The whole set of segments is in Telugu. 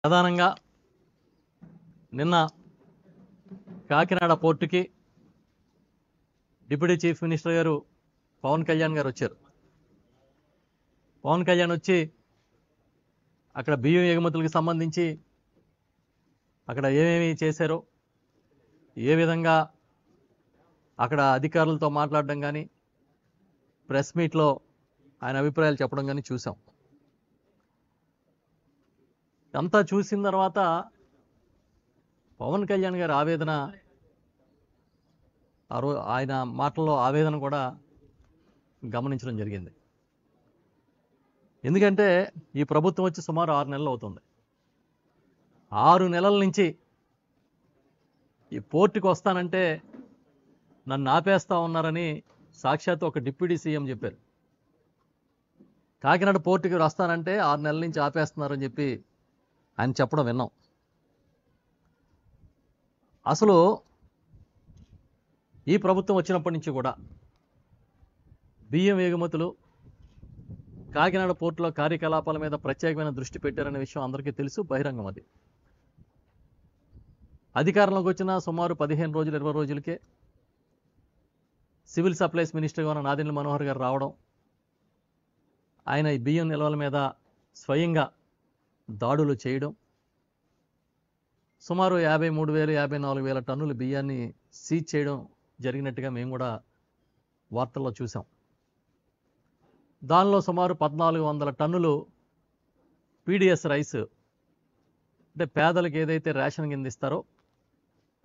ప్రధానంగా నిన్న కాకినాడ పోర్టుకి డిప్యూటీ చీఫ్ మినిస్టర్ గారు పవన్ కళ్యాణ్ గారు వచ్చారు. పవన్ కళ్యాణ్ వచ్చి అక్కడ బియ్యం ఎగుమతులకు సంబంధించి అక్కడ ఏమేమి చేశారో, ఏ విధంగా అక్కడ అధికారులతో మాట్లాడడం కానీ, ప్రెస్ మీట్లో ఆయన అభిప్రాయాలు చెప్పడం కానీ చూసాం. అంతా చూసిన తర్వాత పవన్ కళ్యాణ్ గారి ఆవేదన, ఆయన మాటల్లో ఆవేదన కూడా గమనించడం జరిగింది. ఎందుకంటే ఈ ప్రభుత్వం వచ్చి సుమారు 6 నెలలు అవుతుంది. 6 నెలల నుంచి ఈ పోర్టుకి వస్తానంటే నన్ను ఆపేస్తా ఉన్నారని సాక్షాత్ ఒక డిప్యూటీ సీఎం చెప్పారు. కాకినాడ పోర్టుకి వస్తానంటే 6 నెలల నుంచి ఆపేస్తున్నారని చెప్పి ఆయన చెప్పడం విన్నాం. అసలు ఈ ప్రభుత్వం వచ్చినప్పటి నుంచి కూడా బియ్యం ఎగుమతులు, కాకినాడ పోర్టులో కార్యకలాపాల మీద ప్రత్యేకమైన దృష్టి పెట్టారనే విషయం అందరికీ తెలుసు, బహిరంగం. అది అధికారంలోకి వచ్చిన సుమారు 15 రోజులు 20 రోజులకే సివిల్ సప్లైస్ మినిస్టర్గా ఉన్న నాదెండ్ల మనోహర్ గారు రావడం, ఆయన ఈ బియ్యం నిల్వల మీద స్వయంగా దాడులు చేయడం, సుమారు 53,000 54,000 టన్నుల బియ్యాన్ని సీజ్ చేయడం జరిగినట్టుగా మేము కూడా వార్తల్లో చూసాం. దానిలో సుమారు 1,400 టన్నులు పీడిఎస్ రైస్, అంటే పేదలకు ఏదైతే రేషన్ కింద ఇస్తారో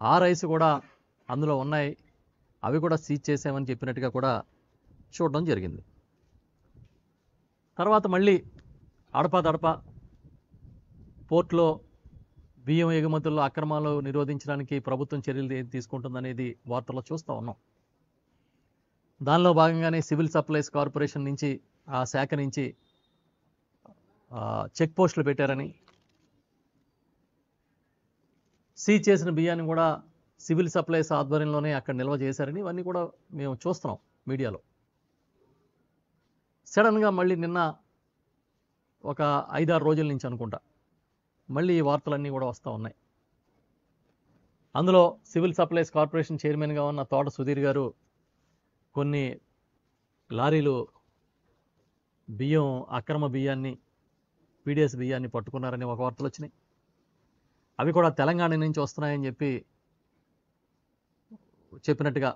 ఆ రైస్ కూడా అందులో ఉన్నాయి, అవి కూడా సీజ్ చేసామని చెప్పినట్టుగా కూడా చూడడం జరిగింది. తర్వాత మళ్ళీ అడపాదడపా పోర్టులో బియ్యం ఎగుమతుల్లో అక్రమాలు నిరోధించడానికి ప్రభుత్వం చర్యలు తీసుకుంటుందనేది వార్తల్లో చూస్తూ ఉన్నాం. దానిలో భాగంగానే సివిల్ సప్లైస్ కార్పొరేషన్ నుంచి, ఆ శాఖ నుంచి చెక్ పోస్టులు పెట్టారని, సీజ్ చేసిన బియ్యాన్ని కూడా సివిల్ సప్లైస్ ఆధ్వర్యంలోనే అక్కడ నిల్వ చేశారని ఇవన్నీ కూడా మేము చూస్తున్నాం మీడియాలో. సడన్గా మళ్ళీ నిన్న ఒక 5-6 రోజుల నుంచి అనుకుంటా మళ్ళీ ఈ వార్తలన్నీ కూడా వస్తూ ఉన్నాయి. అందులో సివిల్ సప్లైస్ కార్పొరేషన్ చైర్మన్గా ఉన్న తోట సుధీర్ గారు కొన్ని లారీలు బియ్యం, అక్రమ బియ్యాన్ని, పీడిఎస్ బియ్యాన్ని పట్టుకున్నారని ఒక వార్తలు వచ్చినాయి. అవి కూడా తెలంగాణ నుంచి వస్తున్నాయని చెప్పినట్టుగా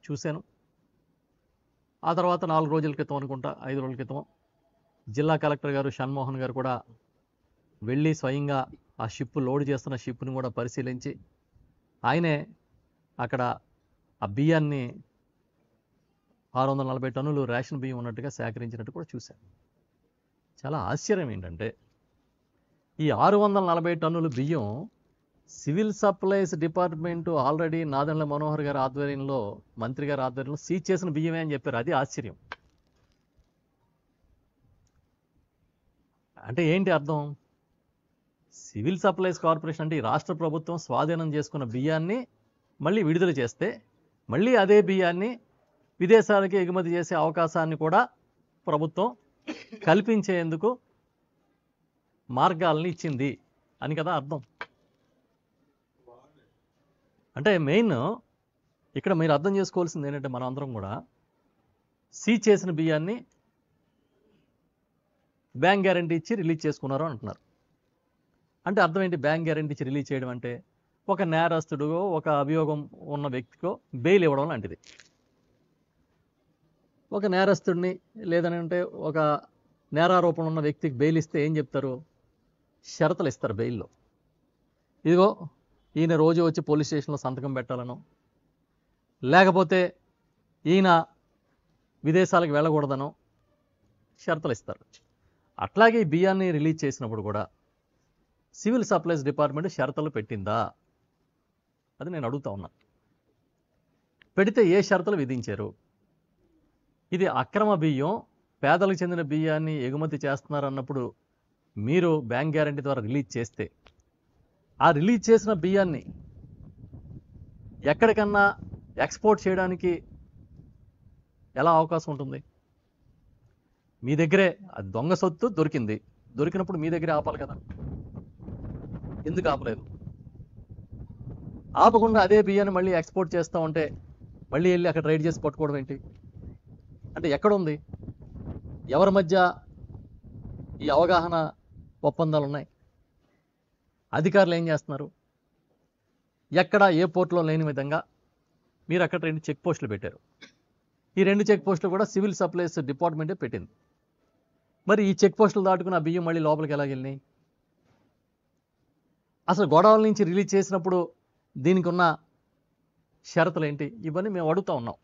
చూశాను. ఆ తర్వాత 4 రోజుల క్రితం అనుకుంటా, 5 రోజుల క్రితం జిల్లా కలెక్టర్ గారు షణ్మోహన్ గారు కూడా వెళ్ళి స్వయంగా ఆ షిప్, లోడ్ చేస్తున్న షిప్ని కూడా పరిశీలించి ఆయనే అక్కడ ఆ బియ్యాన్ని 640 టన్నులు రేషన్ బియ్యం ఉన్నట్టుగా సేకరించినట్టు కూడా చూశాను. చాలా ఆశ్చర్యం ఏంటంటే ఈ 640 టన్నుల బియ్యం civil supplies department already Nadendla Manohar గారి ఆధ్వర్యంలో, మంత్రి గారి ఆధ్వర్యంలో సీజ్ చేసిన బియ్యమే అని చెప్పారు. అది ఆశ్చర్యం. అంటే ఏంటి అర్థం? సివిల్ సప్లైస్ కార్పొరేషన్ అంటే ఈ రాష్ట్ర ప్రభుత్వం స్వాధీనం చేసుకున్న బియ్యాన్ని మళ్ళీ విడుదల చేస్తే, మళ్ళీ అదే బియ్యాన్ని విదేశాలకి ఎగుమతి చేసే అవకాశాన్ని కూడా ప్రభుత్వం కల్పించేందుకు మార్గాలను ఇచ్చింది అని కదా అర్థం. అంటే మెయిన్ ఇక్కడ మీరు అర్థం చేసుకోవాల్సింది ఏంటంటే, మనం అందరం కూడా సీజ్ చేసిన బియ్యాన్ని బ్యాంక్ గ్యారంటీ ఇచ్చి రిలీజ్ చేసుకున్నారు అంటున్నారు. అంటే అర్థం ఏంటి? బ్యాంక్ గ్యారంటీ ఇచ్చి రిలీజ్ చేయడం అంటే ఒక నేరస్తుడిగో, ఒక అభియోగం ఉన్న వ్యక్తికో బెయిల్ ఇవ్వడం లాంటిది. ఒక నేరస్తుడిని, లేదంటే ఒక నేరారోపణ ఉన్న వ్యక్తికి బెయిల్ ఇస్తే ఏం చెప్తారు? షరతులు ఇస్తారు బెయిల్లో. ఇదిగో ఈయన రోజు వచ్చి పోలీస్ స్టేషన్లో సంతకం పెట్టాలను, లేకపోతే ఈయన విదేశాలకు వెళ్ళకూడదనో షరతులు ఇస్తారు. అట్లాగే ఈ బియ్యాన్ని రిలీజ్ చేసినప్పుడు కూడా సివిల్ సప్లైస్ డిపార్ట్మెంట్ షరతులు పెట్టిందా? అది నేను అడుగుతా ఉన్నా. పెడితే ఏ షరతులు విధించారు? ఇది అక్రమ బియ్యం, పేదలకు చెందిన బియ్యాన్ని ఎగుమతి చేస్తున్నారన్నప్పుడు మీరు బ్యాంక్ గ్యారంటీ ద్వారా రిలీజ్ చేస్తే, ఆ రిలీజ్ చేసిన బియ్యాన్ని ఎక్కడికన్నా ఎక్స్పోర్ట్ చేయడానికి ఎలా అవకాశం ఉంటుంది? మీ దగ్గరే దొంగ సొత్తు దొరికింది, దొరికినప్పుడు మీ దగ్గరే ఆపాలి కదా. ఎందుకు ఆపలేదు? ఆపకుండా అదే బియ్యాన్ని మళ్ళీ ఎక్స్పోర్ట్ చేస్తూ ఉంటే మళ్ళీ వెళ్ళి అక్కడ రైడ్ చేసి పట్టుకోవడం ఏంటి? అంటే ఎక్కడుంది? ఎవరి మధ్య ఈ అవగాహన ఒప్పందాలు ఉన్నాయి? అధికారులు ఏం చేస్తున్నారు? ఎక్కడ ఏ పోర్టులో లేని విధంగా మీరు అక్కడ 2 చెక్ పోస్టులు పెట్టారు. ఈ 2 చెక్ పోస్టులు కూడా సివిల్ సప్లైస్ డిపార్ట్మెంటే పెట్టింది. మరి ఈ చెక్ పోస్టులు దాటుకుని ఆ బియ్యం మళ్ళీ లోపలికి ఎలాగెళ్ళినాయి? అసలు గోడౌన్ నుంచి రిలీజ్ చేసినప్పుడు దీనికి ఉన్న షరతులు ఏంటి? ఇవన్నీ మేము అడుగుతా ఉన్నాం.